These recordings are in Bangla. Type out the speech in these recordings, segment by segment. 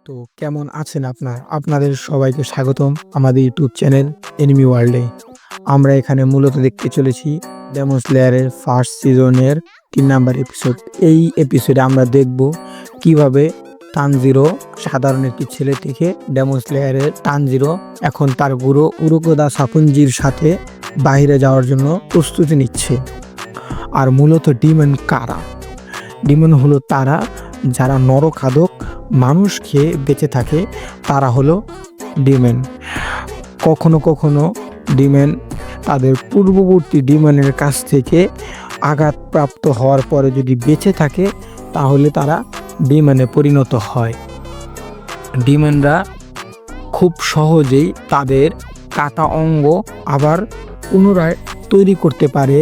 তো কেমন আছেন আপনাদের সবাইকে স্বাগতম আমাদের ইউটিউব চ্যানেল এনিমি ওয়ার্ল্ডে। আমরা এখানে মূলত দেখতে চলেছি ডেমন স্লেয়ারের ফার্স্ট সিজনের 3 নাম্বার এপিসোড। এই এপিসোডে আমরা দেখব কিভাবে তানজিরো সাধারণ একটি ছেলে থেকে ডেমন স্লেয়ারের তানজিরো এখন তার গুরু উরুকোদা সাকুঞ্জির সাথে বাইরে যাওয়ার জন্য প্রস্তুতি নিচ্ছে। আর মূলত ডিমন কারা? ডিমন হলো তারা যারা নরখাদক মানুষ খেয়ে বেঁচে থাকে, তারা হলো ডিমেন। কখনো কখনো ডিমেন তাদের পূর্ববর্তী ডিমেনের কাছ থেকে আঘাতপ্রাপ্ত হওয়ার পরে যদি বেঁচে থাকে তাহলে তারা ডিমেনে পরিণত হয়। ডিমেনরা খুব সহজেই তাদের কাটা অঙ্গ আবার পুনরায় তৈরি করতে পারে।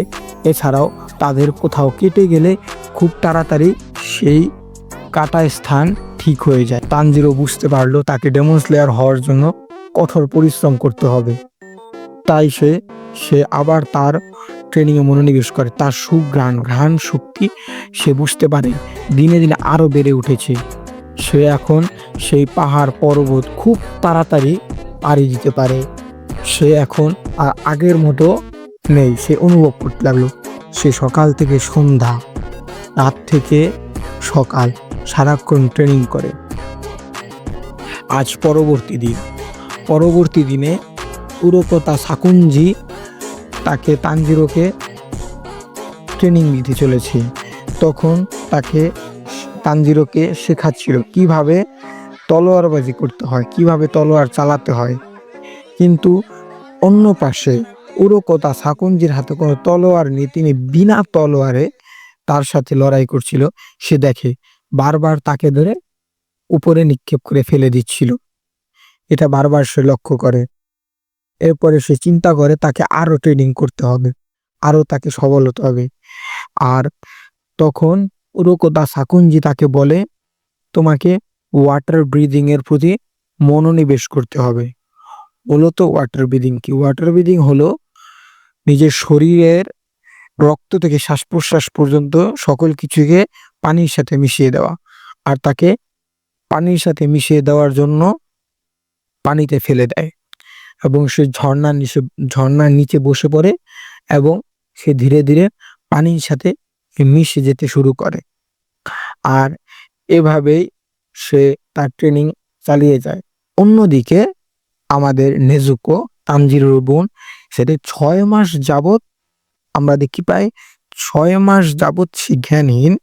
এছাড়াও তাদের কোথাও কেটে গেলে খুব তাড়াতাড়ি সেই কাটা স্থান ঠিক হয়ে যায়। তানজিরো বুঝতে পারলো তাকে ডেমন স্লেয়ার হওয়ার জন্য কঠোর পরিশ্রম করতে হবে, তাই সে আবার তার ট্রেনিংয়ে মনোনিবেশ করে। তার ঘ্রাণ শক্তি সে বুঝতে পারে দিনে দিনে আরও বেড়ে উঠেছে। সে এখন সেই পাহাড় পর্বত খুব তাড়াতাড়ি পাড়ি দিতে পারে। সে এখন আর আগের মতো নেই, সে অনুভব করতে লাগলো। সে সকাল থেকে সন্ধ্যা, রাত থেকে সকাল সারাক্ষণ ট্রেনিং করে। আজ পরবর্তী দিনে উরুকোদা সাকুঞ্জি তাকে তানজিরোকে ট্রেনিং দিতে চলেছে। তখন তানজিরোকে শেখাচ্ছিল কিভাবে তলোয়ারবাজি করতে হয়, কিভাবে তলোয়ার চালাতে হয়। কিন্তু অন্য পাশে উরুকোদা সাকুঞ্জির হাতে কোনো তলোয়ার নেই, তিনি বিনা তলোয়ারে তার সাথে লড়াই করছিল। সে দেখে বারবার তাকে ধরে উপরে নিক্ষেপ করে ফেলে দিচ্ছিল, এটা বারবার সে লক্ষ্য করে। এরপরে সে চিন্তা করে তাকে আরো ট্রেনিং করতে হবে, আরো তাকে সবল হতে হবে। আর তখন উরুকোদা সাকুঞ্জি তাকে বলে, তোমাকে ওয়াটার ব্রিদিং এর প্রতি মনোনিবেশ করতে হবে। মূলত ওয়াটার ব্রিদিং কি? ওয়াটার ব্রিদিং হলো নিজের শরীরের রক্ত থেকে শ্বাস প্রশ্বাস পর্যন্ত সকল কিছুকে পানির সাথে মিশিয়ে দেওয়া। আর তাকে পানির সাথে মিশিয়ে দেওয়ার জন্য পানিতে ফেলে দেয় এবং সে ঝর্ণার নিচে বসে পড়ে এবং সে ধীরে ধীরে পানির সাথে মিশে যেতে শুরু করে। আর এভাবেই সে তার ট্রেনিং চালিয়ে যায়। অন্যদিকে আমাদের নেজুকো, তানজিরোর বোন, সেটা 6 মাস যাবৎ আমরা দেখি পাই 6 মাস যাবৎ সে জ্ঞানহীন,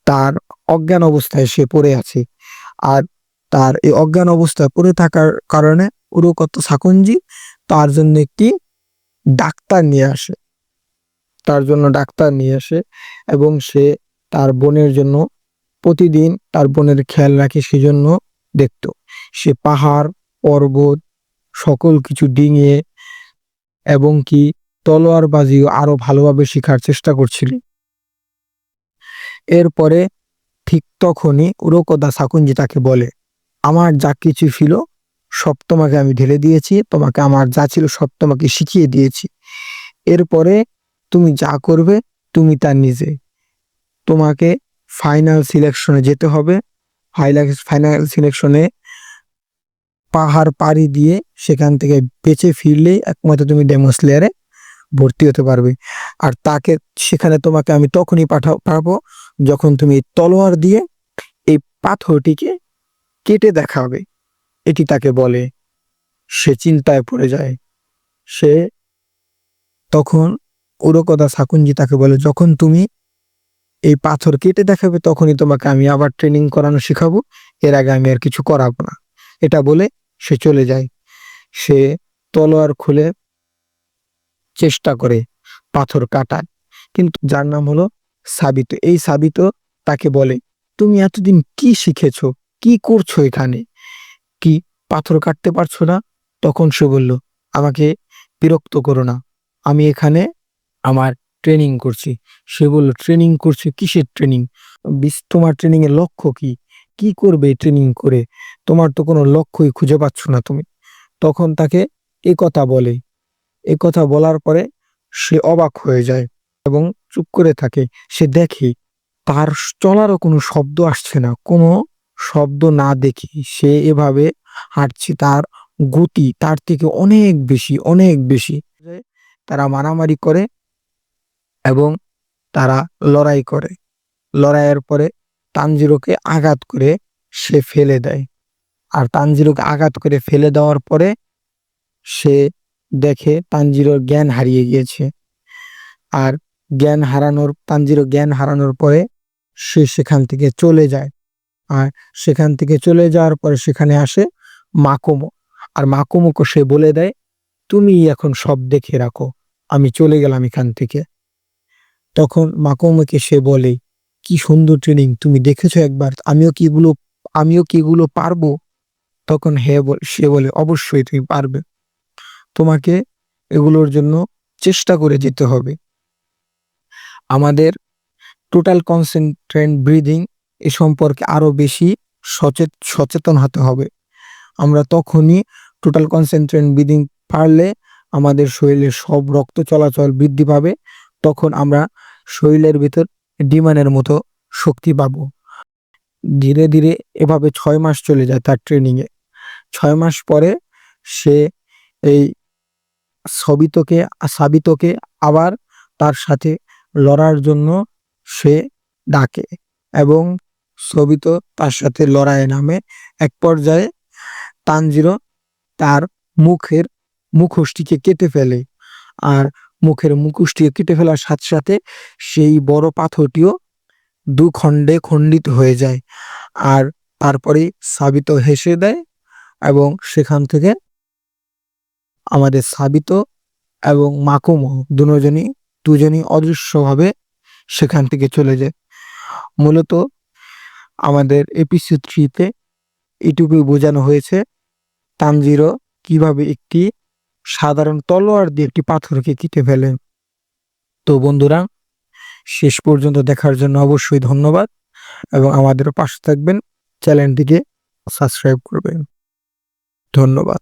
তার অজ্ঞান অবস্থায় সে পড়ে আছে। আর তার এই অজ্ঞান অবস্থায় পড়ে থাকার কারণে উরুকোদা সাকুঞ্জি তার জন্য ডাক্তার নিয়ে আসে এবং সে তার বোনের জন্য প্রতিদিন তার বোনের খেয়াল রাখে। সেজন্য দেখতো সে পাহাড় পর্বত সকল কিছু ডিঙিয়ে এবং কি তলোয়ারবাজিও আরো ভালোভাবে শেখার চেষ্টা করছিল। এরপরে ঠিক তখনই উরুকোদা সাকুঞ্জি তাকে বলে, আমার যা কিছু ছিল সব তোমাকে আমি ঢেলে দিয়েছি, তোমাকে আমার যা ছিল সব তোমাকে শিখিয়ে দিয়েছি। এরপরে তুমি যা করবে তুমি তার নিজে, তোমাকে ফাইনাল সিলেকশনে যেতে হবে। ফাইনাল সিলেকশনে পাহাড় পাড়ি দিয়ে সেখান থেকে বেঁচে ফিরলেই একমাত্র তুমি ডেমন স্লেয়ারে ভর্তি হতে পারবে। আর সেখানে তোমাকে আমি তখনই পাঠাবো যখন তুমি তলোয়ার দিয়ে এই পাথরটিকে কেটে দেখাবে। এটি তাকে বলে। সে চিন্তায় পড়ে যায়। সে তখন উরুকোদা সাকুঞ্জি তাকে বলে, যখন তুমি এই পাথর কেটে দেখাবে তখনই তোমাকে আমি আবার ট্রেনিং করানো শিখাবো, এর আগে আমি আর কিছু করাবো না। এটা বলে সে চলে যায়। সে তলোয়ার খুলে চেষ্টা করে পাথর কাটার, কিন্তু যার নাম হলো সাবিতো। এই সাবিতো তাকে বলে, তুমি এতদিন কি শিখেছো, কি করছো এখানে, কি পাথর কাটতে পারছো না? তখন সে বলল, আমাকে বিরক্ত করো না, আমি এখানে আমার ট্রেনিং করছি। সে বলল, ট্রেনিং করছে? কিসের ট্রেনিং? তোমার ট্রেনিং এর লক্ষ্য কি? কি করবে ট্রেনিং করে? তোমার তো কোনো লক্ষ্যই খুঁজে পাচ্ছ না তুমি। তখন তাকে এ কথা বলার পরে সে অবাক হয়ে যায় এবং চুপ করে থাকে। সে দেখে তার চলারও কোনো শব্দ আসছে না, কোনো শব্দ না দেখে সে এভাবে হাঁটছে, তার গতি তার থেকে অনেক বেশি, অনেক বেশি। তারা মারামারি করে এবং তারা লড়াই করে। লড়াইয়ের পরে তানজিরোকে আঘাত করে সে ফেলে দেয়। আর তানজিরোকে আঘাত করে ফেলে দেওয়ার পরে সে দেখে তানজিরোর জ্ঞান হারিয়ে গিয়েছে। আর তানজিরো জ্ঞান হারানোর পরে সে সেখান থেকে চলে যায়। আর সেখান থেকে চলে যাওয়ার পরে সেখানে আসে মাকোমো। আর মাকোমোকে সে বলে দেয়, তুমি এখন সব দেখে রাখো, আমি চলে গেলাম এখান থেকে। তখন মাকোমোকে সে বলে, কি সুন্দর ট্রেনিং, তুমি দেখেছো একবার, আমিও কি এগুলো পারবো? তখন সে বলে, অবশ্যই তুমি পারবে, তোমাকে এগুলোর জন্য চেষ্টা করে যেতে হবে। আমাদের টোটাল কনসেন্ট্রেট ব্রিদিং এ সম্পর্কে আরো বেশি সচেতন হতে হবে। আমরা তখনই টোটাল কনসেন্ট্রেট ব্রিদিং পারলে আমাদের শরীরে সব রক্ত চলাচল বৃদ্ধি পাবে। তখন আমরা শরীরের ভিতর ডিমান্ডের মতো শক্তি পাবো। ধীরে ধীরে এভাবে 6 মাস চলে যায় তার ট্রেনিংয়ে। 6 মাস পরে সে এই সাবিতোকে আবার তার সাথে লড়ার জন্য সে ডাকে এবং সবিতো তার সাথে লড়াইয়ে নামে। এক পর্যায়ে তানজিরো তার মুখোশটিকে কেটে ফেলে। আর মুখের মুখোশটিকে কেটে ফেলার সাথে সাথে সেই বড় পাথরটিও 2 খণ্ডে খণ্ডিত হয়ে যায়। আর তারপরে সাবিতো হেসে দেয় এবং সেখান থেকে আমাদের সাবিতো এবং মাকুমো দুজনই অদৃশ্যভাবে সেখান থেকে চলে যায়। মূলত আমাদের এপিসোড 3-তে এটুকুই বোঝানো হয়েছে, তানজিরো কিভাবে একটি সাধারণ তলোয়ার দিয়ে একটি পাথরকে কেটে ফেলে। তো বন্ধুরা, শেষ পর্যন্ত দেখার জন্য অবশ্যই ধন্যবাদ এবং আমাদের পাশে থাকবেন, চ্যানেলটিকে সাবস্ক্রাইব করবেন। ধন্যবাদ।